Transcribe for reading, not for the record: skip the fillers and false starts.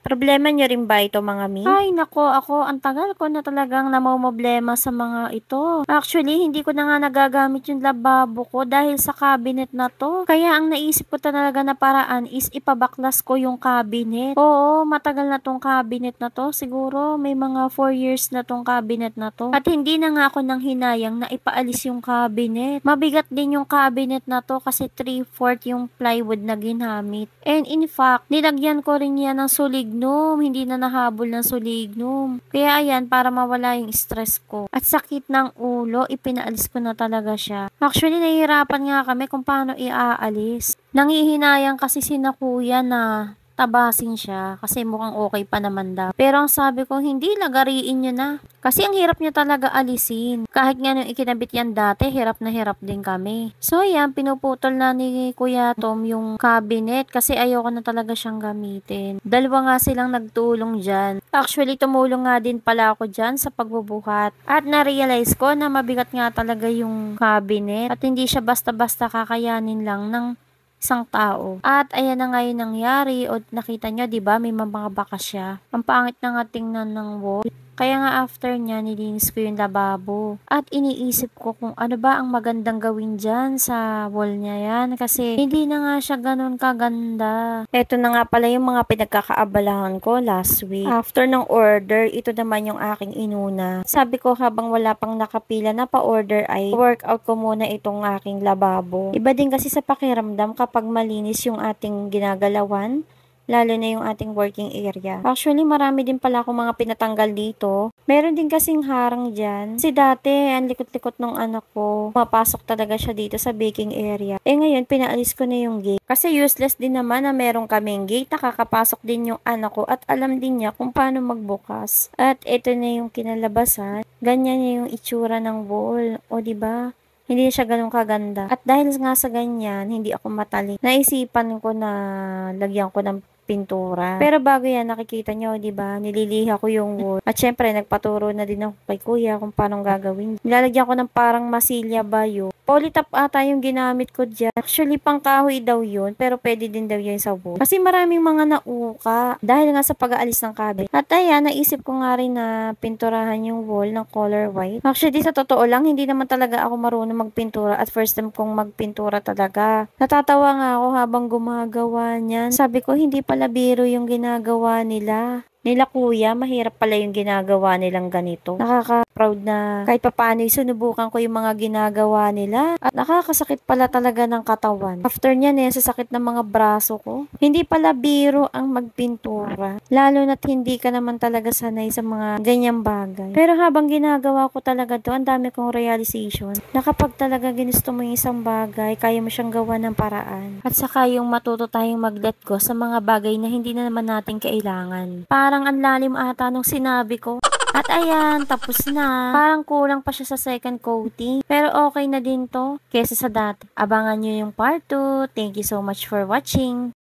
Problema niyo rin ba ito mga mi? Ay nako, ako ang tagal ko na talagang namomroblema sa mga ito. Actually, hindi ko na nga nagagamit yung lababo ko dahil sa cabinet na 'to. Kaya ang naisip ko talaga na paraan is ipabaklas ko yung cabinet. Oo, matagal na 'tong cabinet na 'to. Siguro may mga 4 years na 'tong cabinet na 'to. At hindi na nga ako nanghinayang na ipaalis yung cabinet. Mabigat din yung cabinet na 'to kasi 3/4 yung plywood na ginamit. And in fact, nilagyan ko rin yan ng sulignum. Hindi na nahabol ng sulignum. Kaya ayan, para mawala yung stress ko. At sakit ng ulo, ipinaalis ko na talaga siya. Actually, nahihirapan nga kami kung paano iaalis. Nanghihinayang kasi sina kuya na tabasin siya kasi mukhang okay pa naman daw. Pero ang sabi ko, hindi, lagariin nyo na. Kasi ang hirap niya talaga alisin. Kahit nga nung ikinabit yan dati, hirap na hirap din kami. So yan, pinuputol na ni Kuya Tom yung cabinet kasi ayoko na talaga siyang gamitin. Dalawa nga silang nagtulong dyan. Actually, tumulong nga din pala ako dyan sa pagbubuhat. At na-realize ko na mabigat nga talaga yung cabinet at hindi siya basta-basta kakayanin lang ng isang tao. At ayan na nga yung nangyari o nakita nyo, 'di ba, may mga bakas siya. Ang pangit na nga tingnan ng wall. Kaya nga after niya, nilinis ko yung lababo. At iniisip ko kung ano ba ang magandang gawin dyan sa wall niya yan. Kasi hindi na nga siya ganun kaganda. Eto na nga pala yung mga pinagkakaabalahan ko last week. After ng order, ito naman yung aking inuna. Sabi ko habang wala pang nakapila na pa-order ay workout ko muna itong aking lababo. Iba din kasi sa pakiramdam kapag malinis yung ating ginagalawan, lalo na yung ating working area. Actually, marami din pala akong mga pinatanggal dito. Meron din kasing harang dyan. Kasi dati, ang likot-likot ng anak ko. Mapasok talaga siya dito sa baking area. Eh ngayon, pinaalis ko na yung gate. Kasi useless din naman na meron kaming gate. Nakakapasok din yung anak ko at alam din niya kung paano magbukas. At ito na yung kinalabasan. Ganyan na yung itsura ng wall. O diba? Hindi siya ganun kaganda. At dahil nga sa ganyan, hindi ako matalik. Naisipan ko na lagyan ko ng pintura. Pero bago yan, nakikita nyo, di ba? Nililiha ko yung wood. At syempre, nagpaturo na din ako kay kuya kung paano gagawin. Nilalagyan ko ng parang masilya bayo. Polytop ata yung ginamit ko dyan. Actually, pang kahoy daw yun, pero pwede din daw yun sa wood. Kasi maraming mga nauka dahil nga sa pag-aalis ng cabinet. At ayan, naisip ko nga rin na pinturahan yung wall ng color white. Actually, sa totoo lang, hindi naman talaga ako marunong magpintura at first time kong magpintura talaga. Natatawa nga ako habang gumagawa niyan. Sabi ko, hindi pala biro yung ginagawa nila kuya, mahirap pala yung ginagawa nilang ganito. Nakaka-proud na kahit papaano sinubukan ko yung mga ginagawa nila at nakakasakit pala talaga ng katawan. After nyan sa sakit ng mga braso ko. Hindi pala biro ang magpintura. Lalo na't hindi ka naman talaga sanay sa mga ganyang bagay. Pero habang ginagawa ko talaga to, ang dami kong realization na kapag talaga ginusto mo yung isang bagay, kaya mo siyang gawa ng paraan. At saka yung matuto tayong mag-let go sa mga bagay na hindi na naman natin kailangan. Parang ang lalim ata nung sinabi ko. At ayan, tapos na. Parang kulang pa siya sa second coating. Pero okay na din to kesa sa dati. Abangan nyo yung part 2. Thank you so much for watching.